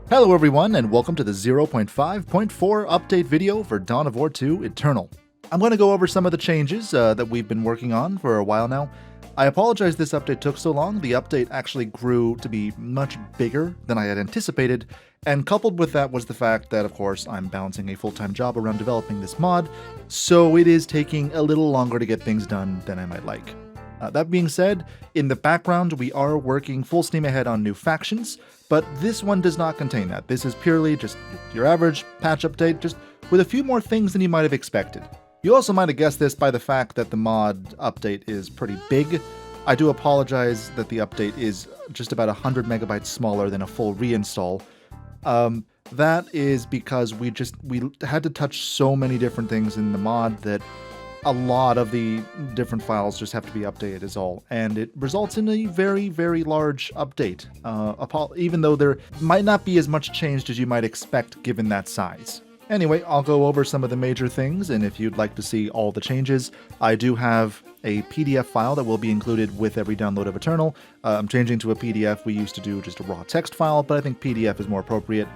Hello everyone, and welcome to the 0.5.4 update video for Dawn of War 2 Eternal. I'm going to go over some of the changes that we've been working on for a while now. I apologize this update took so long. The update actually grew to be much bigger than I had anticipated, and coupled with that was the fact that, of course, I'm balancing a full-time job around developing this mod, so it is taking a little longer to get things done than I might like. That being said, in the background we are working full steam ahead on new factions, but this one does not contain that. This is purely just your average patch update, just with a few more things than you might have expected. You also might have guessed this by the fact that the mod update is pretty big. I do apologize that the update is just about 100 megabytes smaller than a full reinstall. That is because we had to touch so many different things in the mod that a lot of the different files just have to be updated is all, and it results in a very, very large update, even though there might not be as much changed as you might expect given that size. Anyway, I'll go over some of the major things, and if you'd like to see all the changes, I do have a PDF file that will be included with every download of Eternal. I'm changing to a PDF. We used to do just a raw text file, but I think PDF is more appropriate.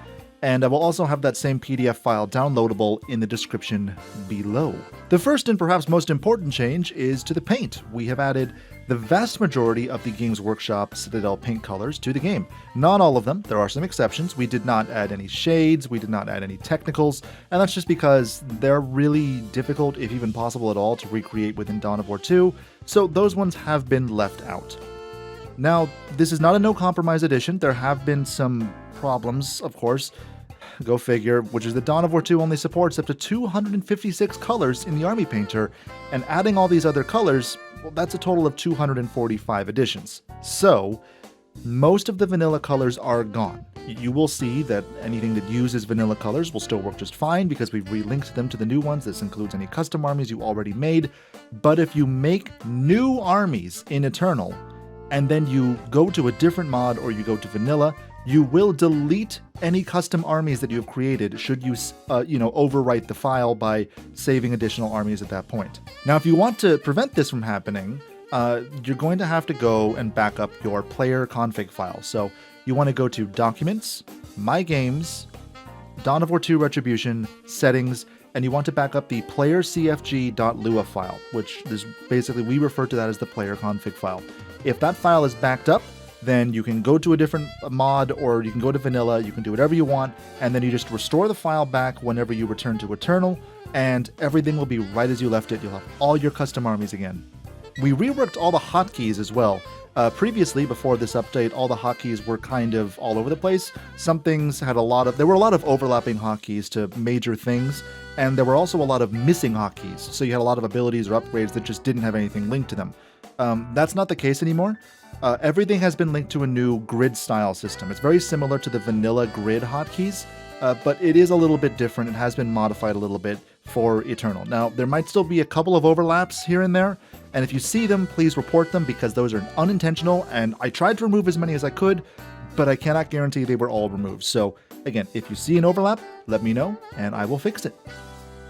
And I will also have that same PDF file downloadable in the description below. The first and perhaps most important change is to the paint. We have added the vast majority of the Games Workshop Citadel paint colors to the game. Not all of them, there are some exceptions. We did not add any shades, we did not add any technicals, and that's just because they're really difficult, if even possible at all, to recreate within Dawn of War 2, so those ones have been left out. Now, this is not a no-compromise edition. There have been some problems, of course. Go figure, which is that Dawn of War 2 only supports up to 256 colors in the Army Painter, and adding all these other colors, well, that's a total of 245 additions. So, most of the vanilla colors are gone. You will see that anything that uses vanilla colors will still work just fine because we've relinked them to the new ones. This includes any custom armies you already made. But if you make new armies in Eternal, and then you go to a different mod or you go to vanilla, you will delete any custom armies that you have created should you, overwrite the file by saving additional armies at that point. Now, if you want to prevent this from happening, you're going to have to go and back up your player config file. So you want to go to Documents, My Games, Dawn of War 2 Retribution, Settings, and you want to back up the playercfg.lua file, which is basically, we refer to that as the player config file. If that file is backed up, then you can go to a different mod or you can go to vanilla, you can do whatever you want, and then you just restore the file back whenever you return to Eternal, and everything will be right as you left it. You'll have all your custom armies again. We reworked all the hotkeys as well. Previously, before this update, all the hotkeys were kind of all over the place. Some things had there were a lot of overlapping hotkeys to major things, and there were also a lot of missing hotkeys, so you had a lot of abilities or upgrades that just didn't have anything linked to them. That's not the case anymore. Everything has been linked to a new grid style system. It's very similar to the vanilla grid hotkeys, but it is a little bit different. It has been modified a little bit for Eternal. Now, there might still be a couple of overlaps here and there, and if you see them, please report them because those are unintentional, and I tried to remove as many as I could, but I cannot guarantee they were all removed. So, again, if you see an overlap, let me know, and I will fix it.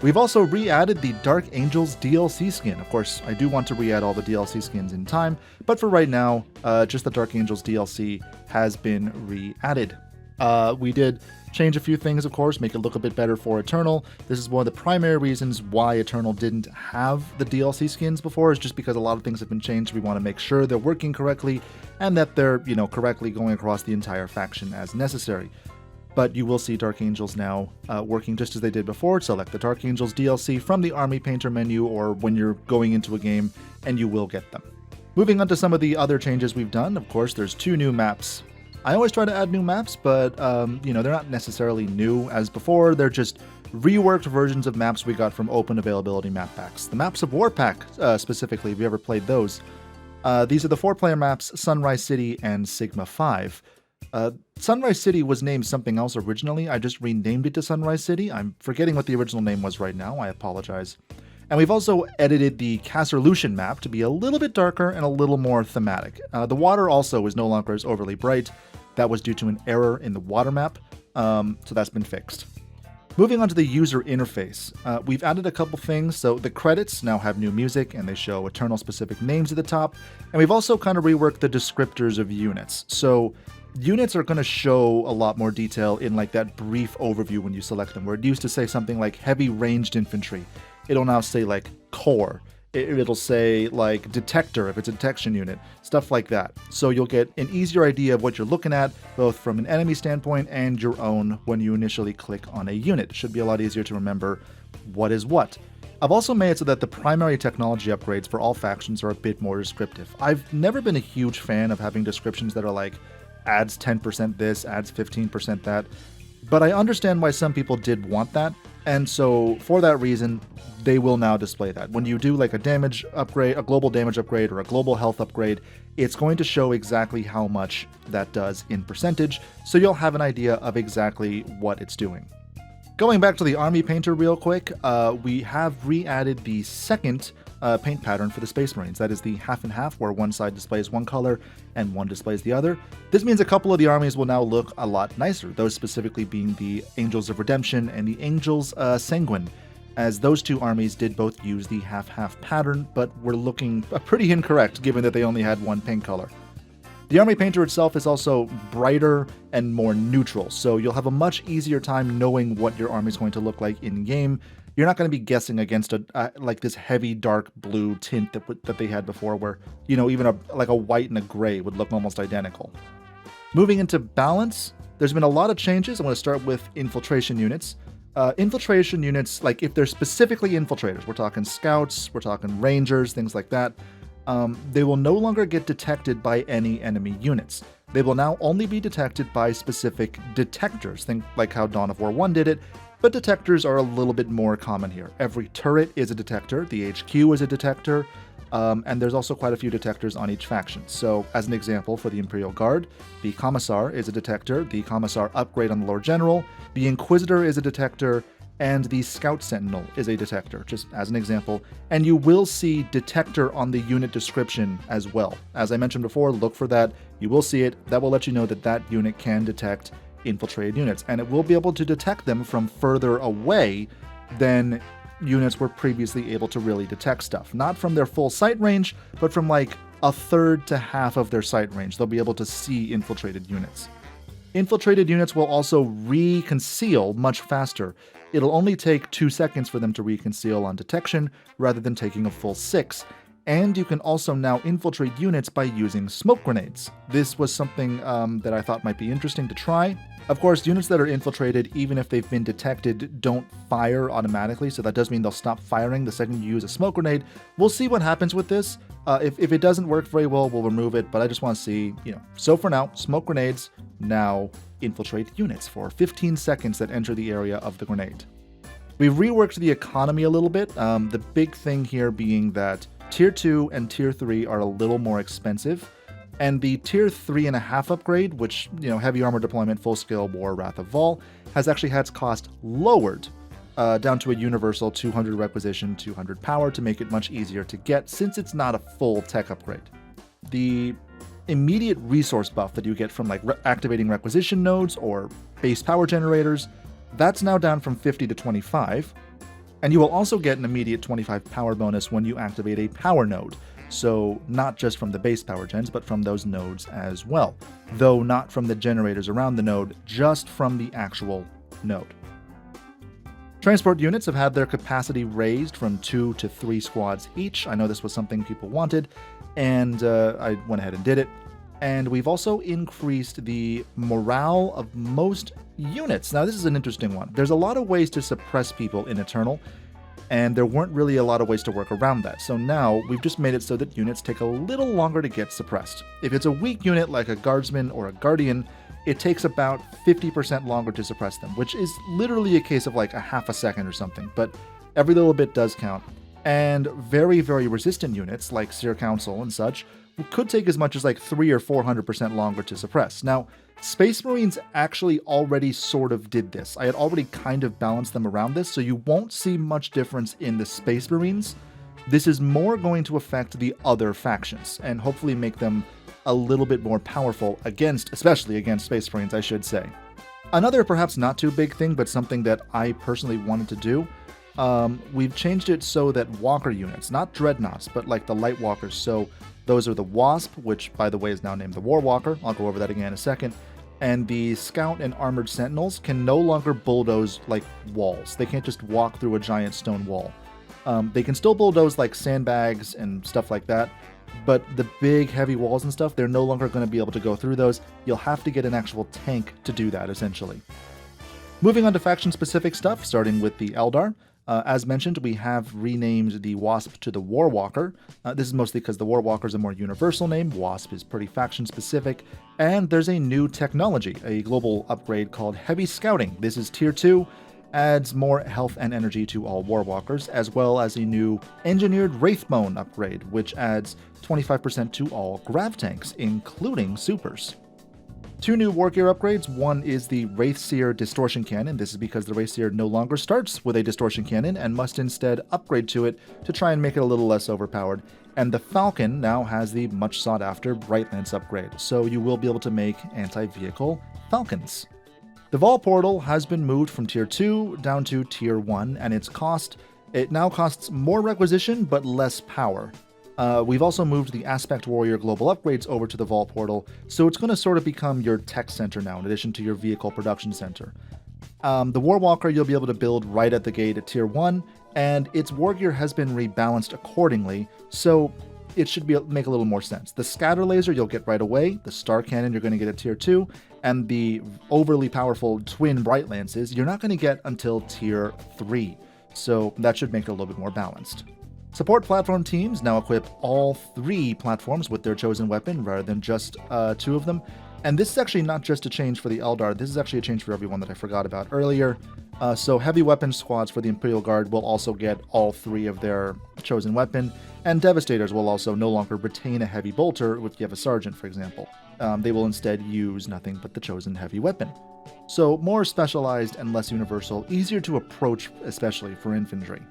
We've also re-added the Dark Angels DLC skin. Of course, I do want to re-add all the DLC skins in time, but for right now, just the Dark Angels DLC has been re-added. We did change a few things, of course, make it look a bit better for Eternal. This is one of the primary reasons why Eternal didn't have the DLC skins before, is just because a lot of things have been changed. We want to make sure they're working correctly and that they're, correctly going across the entire faction as necessary. But you will see Dark Angels now working just as they did before. Select the Dark Angels DLC from the Army Painter menu or when you're going into a game, and you will get them. Moving on to some of the other changes we've done, of course, there's 2 new maps. I always try to add new maps, but, they're not necessarily new as before. They're just reworked versions of maps we got from open availability map packs. The maps of Warpack, specifically, if you ever played those. These are the 4-player maps, Sunrise City and Sigma 5. Sunrise City was named something else originally. I just renamed it to Sunrise City. I'm forgetting what the original name was right now. I apologize. And we've also edited the Casterlucian map to be a little bit darker and a little more thematic. The water also is no longer as overly bright. That was due to an error in the water map, so that's been fixed. Moving on to the user interface, we've added a couple things. So the credits now have new music and they show Eternal specific names at the top. And we've also kind of reworked the descriptors of units. So units are going to show a lot more detail in like that brief overview when you select them, where it used to say something like heavy ranged infantry. It'll now say like core. It'll say like detector if it's a detection unit, stuff like that. So you'll get an easier idea of what you're looking at, both from an enemy standpoint and your own when you initially click on a unit. It should be a lot easier to remember what is what. I've also made it so that the primary technology upgrades for all factions are a bit more descriptive. I've never been a huge fan of having descriptions that are like adds 10% this, adds 15% that, but I understand why some people did want that, and so for that reason, they will now display that. When you do like a damage upgrade, a global damage upgrade, or a global health upgrade, it's going to show exactly how much that does in percentage, so you'll have an idea of exactly what it's doing. Going back to the army painter real quick, we have re-added the second paint pattern for the Space Marines. That is the half and half, where one side displays one color and one displays the other. This means a couple of the armies will now look a lot nicer, those specifically being the Angels of Redemption and the Angels Sanguine, as those two armies did both use the half-half pattern, but were looking pretty incorrect given that they only had one paint color. The army painter itself is also brighter and more neutral, so you'll have a much easier time knowing what your army is going to look like in-game. You're not going to be guessing against like this heavy dark blue tint that they had before, where, you know, even like a white and a gray would look almost identical. Moving into balance, there's been a lot of changes. I'm going to start with infiltration units. Infiltration units, like if they're specifically infiltrators, we're talking scouts, we're talking rangers, things like that, they will no longer get detected by any enemy units. They will now only be detected by specific detectors, think like how Dawn of War 1 did it, but detectors are a little bit more common here. Every turret is a detector, the HQ is a detector, and there's also quite a few detectors on each faction. So, as an example, for the Imperial Guard, the Commissar is a detector, the Commissar upgrade on the Lord General, the Inquisitor is a detector, and the Scout Sentinel is a detector, just as an example. And you will see detector on the unit description as well. As I mentioned before, look for that. You will see it. That will let you know that that unit can detect infiltrated units, and it will be able to detect them from further away than units were previously able to really detect stuff. Not from their full sight range, but from like a third to half of their sight range. They'll be able to see infiltrated units. Infiltrated units will also reconceal much faster. It'll only take 2 seconds for them to reconceal on detection, rather than taking a full 6. And you can also now infiltrate units by using smoke grenades. This was something that I thought might be interesting to try. Of course, units that are infiltrated, even if they've been detected, don't fire automatically, so that does mean they'll stop firing the second you use a smoke grenade. We'll see what happens with this. If it doesn't work very well, we'll remove it, but I just want to see, you know. So for now, smoke grenades now infiltrate units for 15 seconds that enter the area of the grenade. We've reworked the economy a little bit, the big thing here being that Tier 2 and Tier 3 are a little more expensive, and the Tier 3.5 upgrade, which, you know, Heavy Armor Deployment, Full Scale War, Wrath of Vol, has actually had its cost lowered down to a universal 200 requisition, 200 power to make it much easier to get, since it's not a full tech upgrade. The immediate resource buff that you get from like activating requisition nodes or base power generators, that's now down from 50 to 25, and you will also get an immediate 25 power bonus when you activate a power node. So not just from the base power gens, but from those nodes as well. Though not from the generators around the node, just from the actual node. Transport units have had their capacity raised from 2 to 3 squads each. I know this was something people wanted, and I went ahead and did it. And we've also increased the morale of most units. Now, this is an interesting one. There's a lot of ways to suppress people in Eternal, and there weren't really a lot of ways to work around that. So now we've just made it so that units take a little longer to get suppressed. If it's a weak unit like a Guardsman or a Guardian, it takes about 50% longer to suppress them, which is literally a case of like a half a second or something, but every little bit does count. And very, very resistant units like Seer Council and such could take as much as like 300 or 400% longer to suppress. Now, Space Marines actually already sort of did this. I had already kind of balanced them around this, so you won't see much difference in the Space Marines. This is more going to affect the other factions, and hopefully make them a little bit more powerful especially against Space Marines, I should say. Another perhaps not too big thing, but something that I personally wanted to do, we've changed it so that walker units, not dreadnoughts, but like the light walkers, so those are the Wasp, which by the way is now named the War Walker, I'll go over that again in a second, and the Scout and Armored Sentinels can no longer bulldoze like walls. They can't just walk through a giant stone wall. They can still bulldoze like sandbags and stuff like that, but the big heavy walls and stuff, they're no longer going to be able to go through those. You'll have to get an actual tank to do that, essentially. Moving on to faction-specific stuff, starting with the Eldar. As mentioned, we have renamed the Wasp to the War Walker. This is mostly because the War Walker is a more universal name, Wasp is pretty faction-specific, and there's a new technology, a global upgrade called Heavy Scouting. This is Tier 2, adds more health and energy to all War Walkers, as well as a new Engineered Wraithbone upgrade, which adds 25% to all Grav tanks, including Supers. Two new war gear upgrades. One is the Wraithseer Distortion Cannon. This is because the Wraithseer no longer starts with a Distortion Cannon and must instead upgrade to it to try and make it a little less overpowered. And the Falcon now has the much sought after Bright Lance upgrade, so you will be able to make anti-vehicle Falcons. The Vol Portal has been moved from Tier 2 down to Tier 1, and it now costs more requisition but less power. We've also moved the Aspect Warrior global upgrades over to the Vol Portal, so it's going to sort of become your tech center now, in addition to your vehicle production center. The War Walker you'll be able to build right at the gate at Tier 1, and its war gear has been rebalanced accordingly, so it should make a little more sense. The Scatter Laser you'll get right away, the Star Cannon you're going to get at Tier 2, and the overly powerful Twin Bright Lances you're not going to get until Tier 3, so that should make it a little bit more balanced. Support platform teams now equip all 3 platforms with their chosen weapon rather than just 2 of them. And this is actually not just a change for the Eldar, this is actually a change for everyone that I forgot about earlier. So heavy weapon squads for the Imperial Guard will also get all 3 of their chosen weapon, and Devastators will also no longer retain a heavy bolter if you have a sergeant, for example. They will instead use nothing but the chosen heavy weapon. So more specialized and less universal, easier to approach, especially for infantry.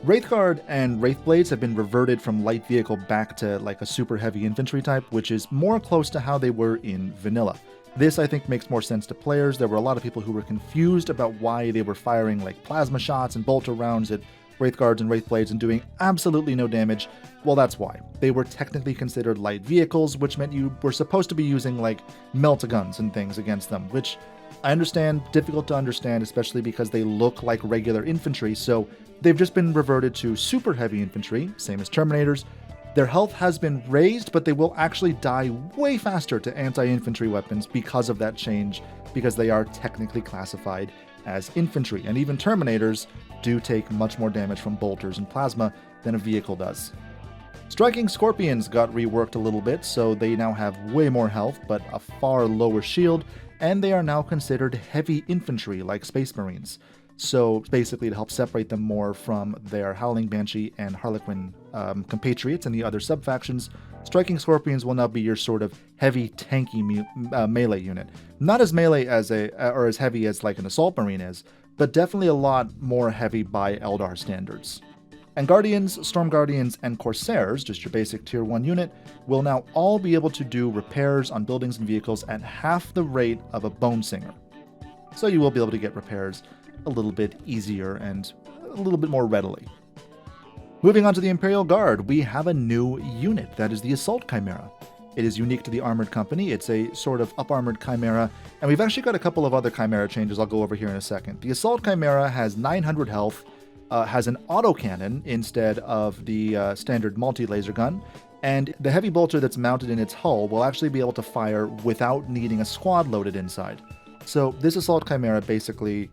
Wraithguard and Wraithblades have been reverted from light vehicle back to like a super heavy infantry type, which is more close to how they were in vanilla. This, I think, makes more sense to players. There were a lot of people who were confused about why they were firing like plasma shots and bolter rounds at Wraithguards and Wraithblades and doing absolutely no damage. Well, that's why. They were technically considered light vehicles, which meant you were supposed to be using like melt-a-guns and things against them, which I understand, difficult to understand, especially because they look like regular infantry, so they've just been reverted to super heavy infantry, same as Terminators. Their health has been raised, but they will actually die way faster to anti-infantry weapons because of that change, because they are technically classified as infantry, and even Terminators do take much more damage from bolters and plasma than a vehicle does. Striking Scorpions got reworked a little bit, so they now have way more health, but a far lower shield, and they are now considered heavy infantry like Space Marines. So basically to help separate them more from their Howling Banshee and Harlequin compatriots and the other sub-factions, Striking Scorpions will now be your sort of heavy, tanky melee unit. Not as melee as or as heavy as like an Assault Marine is, but definitely a lot more heavy by Eldar standards. And Guardians, Storm Guardians, and Corsairs, just your basic Tier 1 unit, will now all be able to do repairs on buildings and vehicles at half the rate of a Bone Singer. So you will be able to get repairs a little bit easier and a little bit more readily. Moving on to the Imperial Guard, we have a new unit, that is the Assault Chimera. It is unique to the Armored Company, it's a sort of up-armored Chimera, and we've actually got a couple of other Chimera changes I'll go over here in a second. The Assault Chimera has 900 health, has an autocannon instead of the standard multi-laser gun, and the heavy bolter that's mounted in its hull will actually be able to fire without needing a squad loaded inside. So this Assault Chimera basically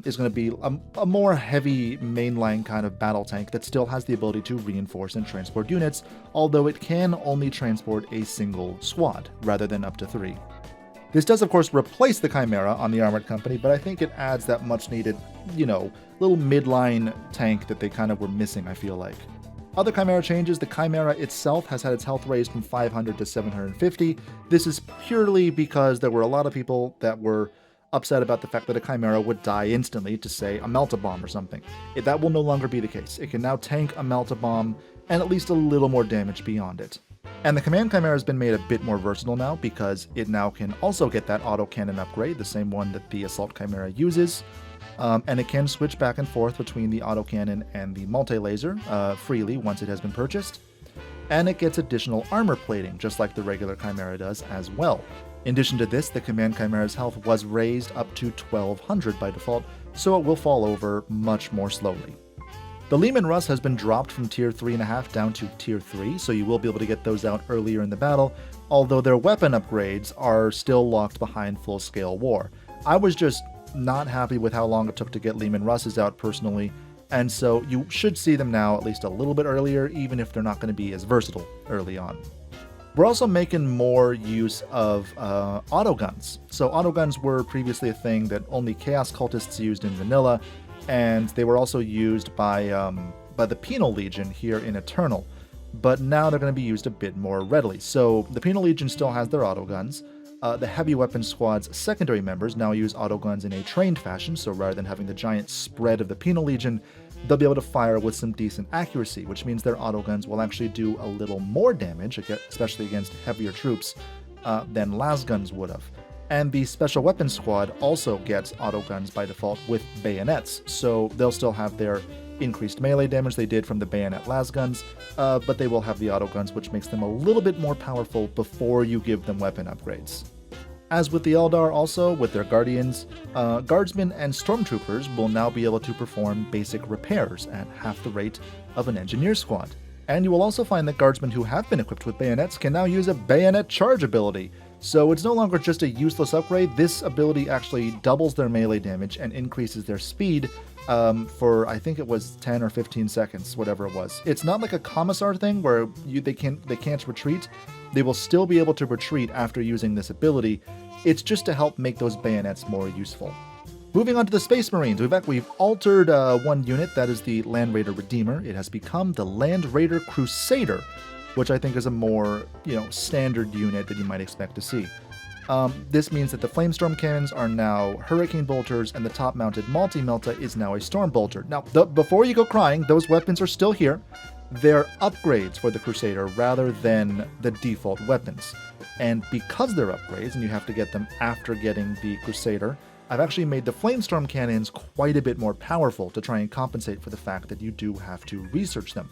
is going to be a more heavy mainline kind of battle tank that still has the ability to reinforce and transport units, although it can only transport a single squad rather than up to 3. This does, of course, replace the Chimera on the Armored Company, but I think it adds that much needed, little midline tank that they kind of were missing, I feel like. Other Chimera changes, the Chimera itself has had its health raised from 500 to 750. This is purely because there were a lot of people that were upset about the fact that a Chimera would die instantly to, say, a Melt-A-Bomb or something. That will no longer be the case. It can now tank a Melt-A-Bomb and at least a little more damage beyond it. And the Command Chimera has been made a bit more versatile now because it now can also get that autocannon upgrade, the same one that the Assault Chimera uses. and it can switch back and forth between the autocannon and the multi-laser freely once it has been purchased. And it gets additional armor plating, just like the regular Chimera does as well. In addition to this, the Command Chimera's health was raised up to 1200 by default, so it will fall over much more slowly. The Leman Russ has been dropped from tier 3.5 down to tier 3, so you will be able to get those out earlier in the battle, although their weapon upgrades are still locked behind full-scale war. I was just not happy with how long it took to get Leman Russes out personally, and so you should see them now at least a little bit earlier, even if they're not going to be as versatile early on. We're also making more use of autoguns. So autoguns were previously a thing that only Chaos Cultists used in vanilla, and they were also used by the Penal Legion here in Eternal. But now they're going to be used a bit more readily. So the Penal Legion still has their autoguns. The Heavy Weapon Squad's secondary members now use autoguns in a trained fashion, so rather than having the giant spread of the Penal Legion, they'll be able to fire with some decent accuracy, which means their autoguns will actually do a little more damage, especially against heavier troops, than lasguns would have. And the Special Weapons Squad also gets autoguns by default with bayonets, so they'll still have their increased melee damage they did from the bayonet lasguns, but they will have the autoguns, which makes them a little bit more powerful before you give them weapon upgrades. As with the Eldar also, with their Guardians, Guardsmen and Stormtroopers will now be able to perform basic repairs at half the rate of an Engineer squad. And you will also find that Guardsmen who have been equipped with bayonets can now use a bayonet charge ability. So it's no longer just a useless upgrade, this ability actually doubles their melee damage and increases their speed for, I think it was 10 or 15 seconds, whatever it was. It's not like a Commissar thing where they can't retreat. They will still be able to retreat after using this ability. It's just to help make those bayonets more useful. Moving on to the Space Marines, we've altered one unit, that is the Land Raider Redeemer. It has become the Land Raider Crusader, which I think is a more, standard unit that you might expect to see. This means that the Flamestorm cannons are now Hurricane Bolters, and the top-mounted Multi-Melta is now a Storm Bolter. Now, before you go crying, those weapons are still here. They're upgrades for the Crusader rather than the default weapons. And because they're upgrades, and you have to get them after getting the Crusader, I've actually made the Flamestorm cannons quite a bit more powerful to try and compensate for the fact that you do have to research them.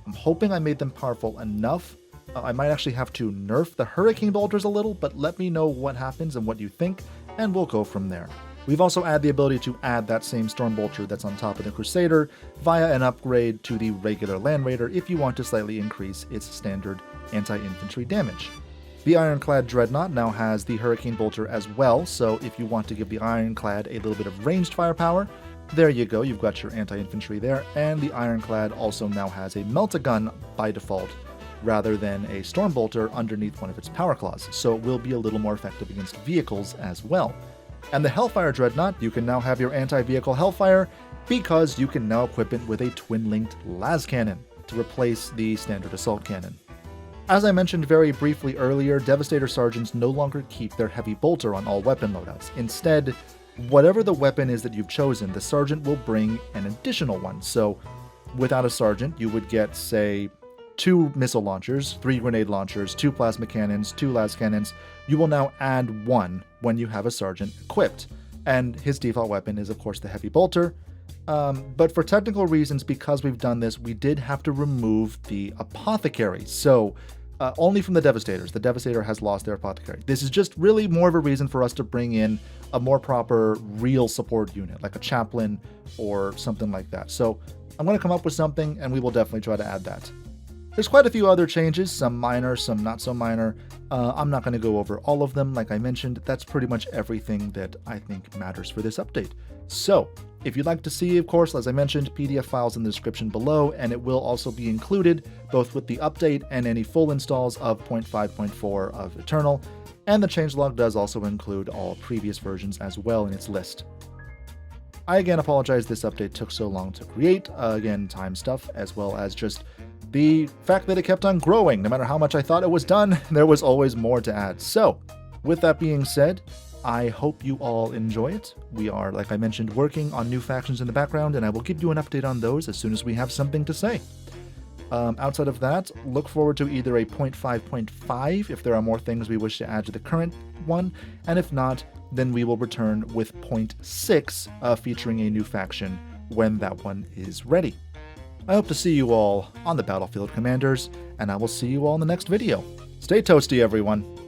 I'm hoping I made them powerful enough. I might actually have to nerf the Hurricane Bolters a little, but let me know what happens and what you think, and we'll go from there. We've also added the ability to add that same Storm Bolter that's on top of the Crusader via an upgrade to the regular Land Raider if you want to slightly increase its standard anti-infantry damage. The Ironclad Dreadnought now has the Hurricane Bolter as well, so if you want to give the Ironclad a little bit of ranged firepower, there you go, you've got your anti-infantry there, and the Ironclad also now has a Melta-Gun by default, rather than a Storm Bolter underneath one of its power claws, so it will be a little more effective against vehicles as well. And the Hellfire Dreadnought, you can now have your anti-vehicle Hellfire, because you can now equip it with a twin-linked las cannon to replace the standard assault cannon. As I mentioned very briefly earlier, Devastator Sergeants no longer keep their heavy bolter on all weapon loadouts. Instead, whatever the weapon is that you've chosen, the Sergeant will bring an additional one. So, without a Sergeant, you would get, say, 2 missile launchers, 3 grenade launchers, 2 plasma cannons, 2 las cannons. You will now add 1 when you have a Sergeant equipped. And his default weapon is, of course, the heavy bolter. But for technical reasons, because we've done this, we did have to remove the Apothecary. So, only from the Devastators. The Devastator has lost their Apothecary. This is just really more of a reason for us to bring in a more proper, real support unit, like a Chaplain or something like that. So, I'm going to come up with something, and we will definitely try to add that. There's quite a few other changes, some minor, some not so minor. I'm not going to go over all of them. Like I mentioned, that's pretty much everything that I think matters for this update. So, if you'd like to see, of course, as I mentioned, PDF files in the description below, and it will also be included both with the update and any full installs of 0.5.4 of Eternal, and the changelog does also include all previous versions as well in its list. I again apologize this update took so long to create, again, time stuff, as well as just the fact that it kept on growing. No matter how much I thought it was done, there was always more to add. So, with that being said, I hope you all enjoy it. We are, like I mentioned, working on new factions in the background, and I will give you an update on those as soon as we have something to say. Outside of that, look forward to either a 0.5.5 if there are more things we wish to add to the current one, and if not, then we will return with 0.6 featuring a new faction when that one is ready. I hope to see you all on the battlefield, Commanders, and I will see you all in the next video. Stay toasty, everyone!